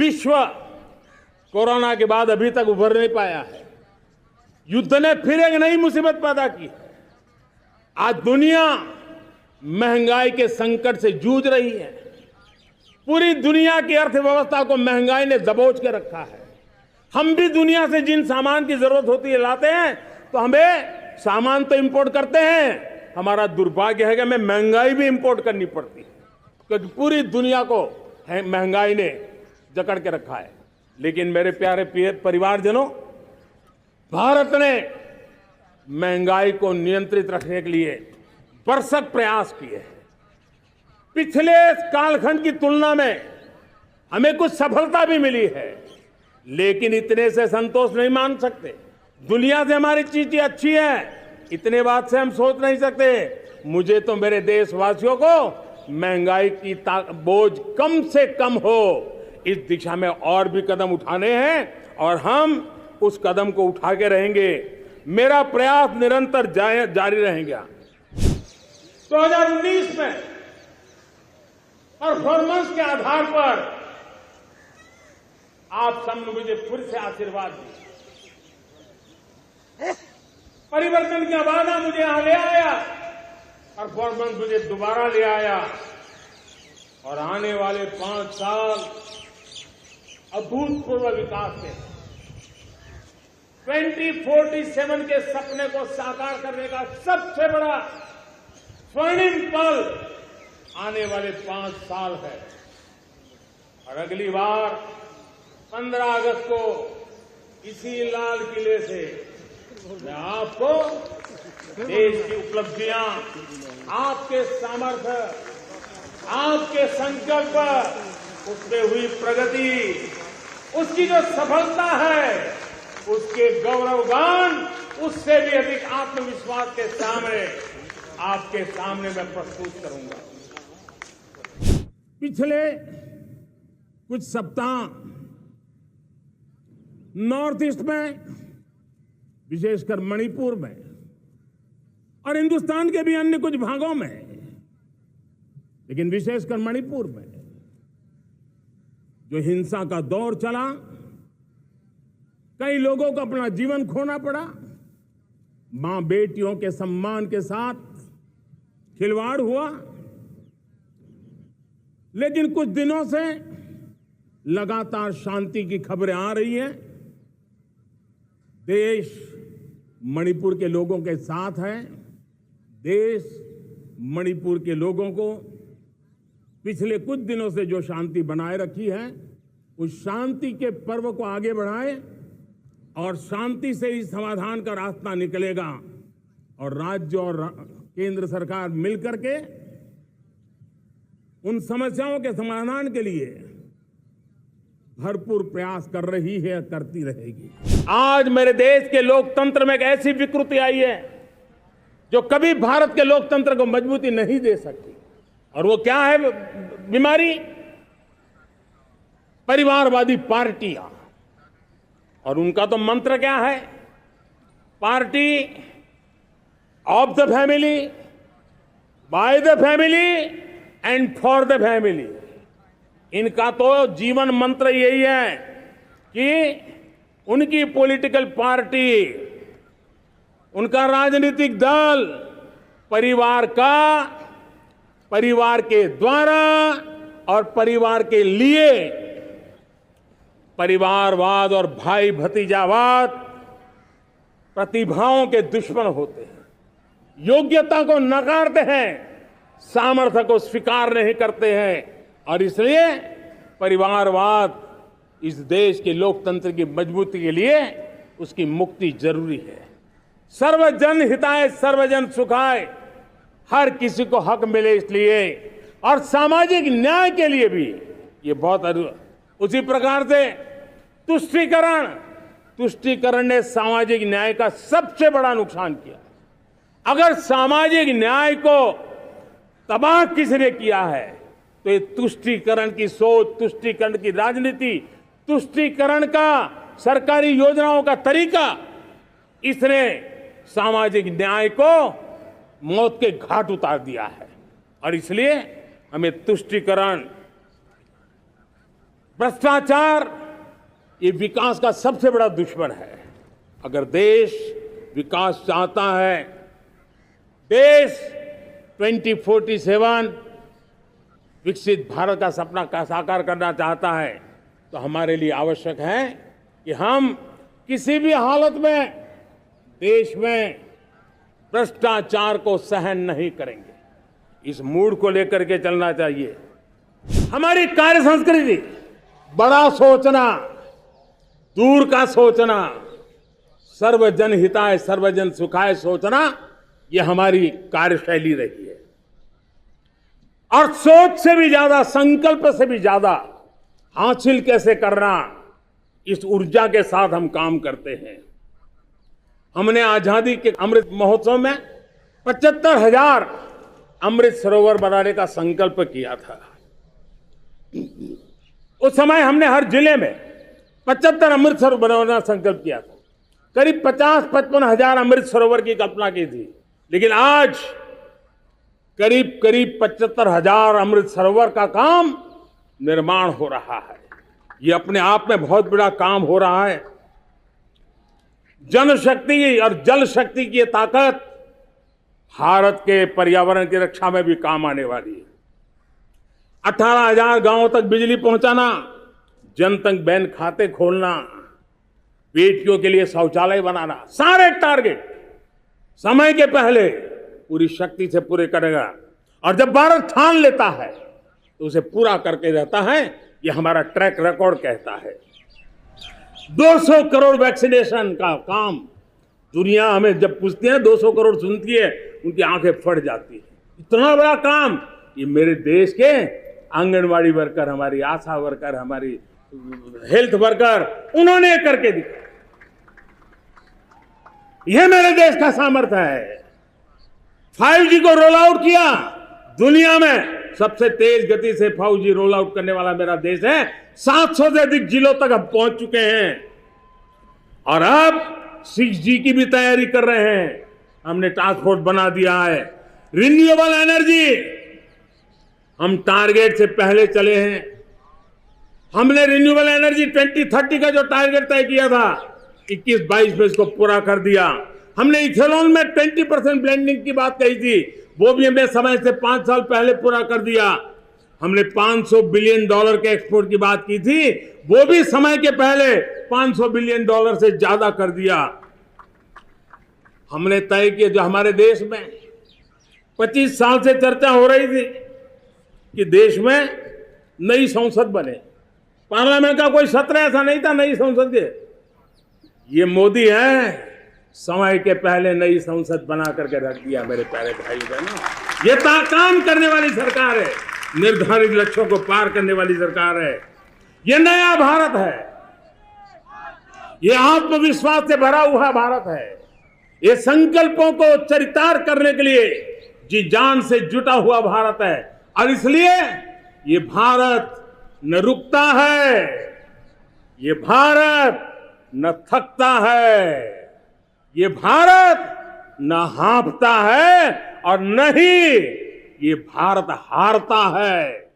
विश्व कोरोना के बाद अभी तक उभर नहीं पाया है। युद्ध ने फिर एक नई मुसीबत पैदा की। आज दुनिया महंगाई के संकट से जूझ रही है। पूरी दुनिया की अर्थव्यवस्था को महंगाई ने दबोच के रखा है। हम भी दुनिया से जिन सामान की जरूरत होती है लाते हैं, तो हमें सामान तो इंपोर्ट करते हैं। हमारा दुर्भाग्य है कि हमें महंगाई भी इंपोर्ट करनी पड़ती है, क्योंकि पूरी दुनिया को महंगाई ने जकड़ के रखा है। लेकिन मेरे प्यारे परिवारजनों, भारत ने महंगाई को नियंत्रित रखने के लिए भरसक प्रयास किए हैं। पिछले कालखंड की तुलना में हमें कुछ सफलता भी मिली है, लेकिन इतने से संतोष नहीं मान सकते। दुनिया से हमारी चीजें अच्छी है, इतने बात से हम सोच नहीं सकते। मुझे तो मेरे देशवासियों को महंगाई की बोझ कम से कम हो, इस दिशा में और भी कदम उठाने हैं और हम उस कदम को उठा के रहेंगे। मेरा प्रयास निरंतर जारी रहेगा। 2019 में परफॉर्मेंस के आधार पर आप सबने मुझे फिर से आशीर्वाद दिया। परिवर्तन का वादा मुझे यहां ले आया, परफॉर्मेंस मुझे दोबारा ले आया और आने वाले 5 साल अभूतपूर्व विकास के 2047 के सपने को साकार करने का सबसे बड़ा स्वर्णिम पल आने वाले 5 साल है। और अगली बार 15 अगस्त को इसी लाल किले से मैं आपको देश की उपलब्धियां, आपके सामर्थ्य, आपके संकल्प, उसमें हुई प्रगति, उसकी जो सफलता है, उसके गौरवगान, उससे भी अधिक आत्मविश्वास के सामने आपके सामने मैं प्रस्तुत करूंगा। पिछले कुछ सप्ताह नॉर्थ ईस्ट में, विशेषकर मणिपुर में और हिंदुस्तान के भी अन्य कुछ भागों में, लेकिन विशेषकर मणिपुर में जो हिंसा का दौर चला, कई लोगों को अपना जीवन खोना पड़ा, मां बेटियों के सम्मान के साथ खिलवाड़ हुआ। लेकिन कुछ दिनों से लगातार शांति की खबरें आ रही हैं। देश मणिपुर के लोगों के साथ है। देश मणिपुर के लोगों को पिछले कुछ दिनों से जो शांति बनाए रखी है, उस शांति के पर्व को आगे बढ़ाए और शांति से ही समाधान का रास्ता निकलेगा। और राज्य और केंद्र सरकार मिलकर के उन समस्याओं के समाधान के लिए भरपूर प्रयास कर रही है, करती रहेगी। आज मेरे देश के लोकतंत्र में एक ऐसी विकृति आई है जो कभी भारत के लोकतंत्र को मजबूती नहीं दे सकती। और वो क्या है बीमारी? परिवारवादी पार्टियां। और उनका तो मंत्र क्या है? Party of the family, by the family and for the family. इनका तो जीवन मंत्र यही है कि उनकी पॉलिटिकल पार्टी, उनका राजनीतिक दल परिवार का, परिवार के द्वारा और परिवार के लिए, परिवारवाद और भाई भतीजावाद प्रतिभाओं के दुश्मन होते हैं, योग्यता को नकारते हैं, सामर्थ्य को स्वीकार नहीं करते हैं। और इसलिए परिवारवाद इस देश के लोकतंत्र की मजबूती के लिए उसकी मुक्ति जरूरी है। सर्वजन हिताय सर्वजन सुखाय, हर किसी को हक मिले इसलिए, और सामाजिक न्याय के लिए भी ये बहुत। उसी प्रकार से तुष्टीकरण ने सामाजिक न्याय का सबसे बड़ा नुकसान किया। अगर सामाजिक न्याय को तबाह किसने किया है तो ये तुष्टीकरण की सोच, तुष्टीकरण की राजनीति, तुष्टीकरण का सरकारी योजनाओं का तरीका, इसने सामाजिक न्याय को मौत के घाट उतार दिया है। और इसलिए हमें तुष्टीकरण भ्रष्टाचार ये विकास का सबसे बड़ा दुश्मन है। अगर देश विकास चाहता है, देश 2047 विकसित भारत का सपना का साकार करना चाहता है, तो हमारे लिए आवश्यक है कि हम किसी भी हालत में देश में भ्रष्टाचार को सहन नहीं करेंगे। इस मूड को लेकर के चलना चाहिए। हमारी कार्य संस्कृति बड़ा सोचना, दूर का सोचना, सर्वजन हिताय सर्वजन सुखाय सोचना, यह हमारी कार्यशैली रही है। और सोच से भी ज्यादा, संकल्प से भी ज्यादा हासिल कैसे करना, इस ऊर्जा के साथ हम काम करते हैं। हमने आजादी के अमृत महोत्सव में 75,000 अमृत सरोवर बनाने का संकल्प किया था। उस समय हमने हर जिले में 75 अमृत सरोवर बनाने का संकल्प किया था। करीब 50-55 हजार अमृत सरोवर की कल्पना की थी, लेकिन आज करीब 75,000 अमृत सरोवर का काम निर्माण हो रहा है। ये अपने आप में बहुत बड़ा काम हो रहा है। जनशक्ति और जल शक्ति की ताकत भारत के पर्यावरण की रक्षा में भी काम आने वाली है। 18,000 गांवों तक बिजली पहुंचाना, जनधन बैंक खाते खोलना, बेटियों के लिए शौचालय बनाना, सारे टारगेट समय के पहले पूरी शक्ति से पूरे करेगा। और जब भारत ठान लेता है तो उसे पूरा करके रहता है। यह हमारा ट्रैक रिकॉर्ड कहता है। 200 करोड़ वैक्सीनेशन का काम, दुनिया हमें जब पूछती है 200 करोड़ सुनती है, उनकी आंखें फट जाती है। इतना बड़ा काम ये मेरे देश के आंगनवाड़ी वर्कर, हमारी आशा वर्कर, हमारी हेल्थ वर्कर, उन्होंने करके दिखाया। यह मेरे देश का सामर्थ्य है। 5G को रोल आउट किया, दुनिया में सबसे तेज गति से 5G रोल आउट करने वाला मेरा देश है। 700 से अधिक जिलों तक हम पहुंच चुके हैं और अब 6G की भी तैयारी कर रहे हैं। हमने टास्क फोर्स बना दिया है। रिन्यूएबल एनर्जी, हम टारगेट से पहले चले हैं। हमने रिन्यूएबल एनर्जी 2030 का जो टारगेट तय किया था, 21-22 में इसको पूरा कर दिया। हमने इथेनॉल में 20% ब्लेंडिंग की बात कही थी, वो भी हमने समय से 5 साल पहले पूरा कर दिया। हमने $500 बिलियन के एक्सपोर्ट की बात की थी, वो भी समय के पहले $500 बिलियन से ज्यादा कर दिया। हमने तय किया, जो हमारे देश में 25 साल से चर्चा हो रही थी कि देश में नई संसद बने, पार्लियामेंट का कोई सत्र ऐसा नहीं था नई संसद के। ये मोदी है, समय के पहले नई संसद बना करके रख दिया। मेरे प्यारे भाई बहनों, ये काम करने वाली सरकार है, निर्धारित लक्ष्यों को पार करने वाली सरकार है। ये नया भारत है, ये आत्मविश्वास से भरा हुआ भारत है। ये संकल्पों को चरितार्थ करने के लिए जी जान से जुटा हुआ भारत है। और इसलिए ये भारत न रुकता है, ये भारत न थकता है, ये भारत न हाँफता है और न ही ये भारत हारता है।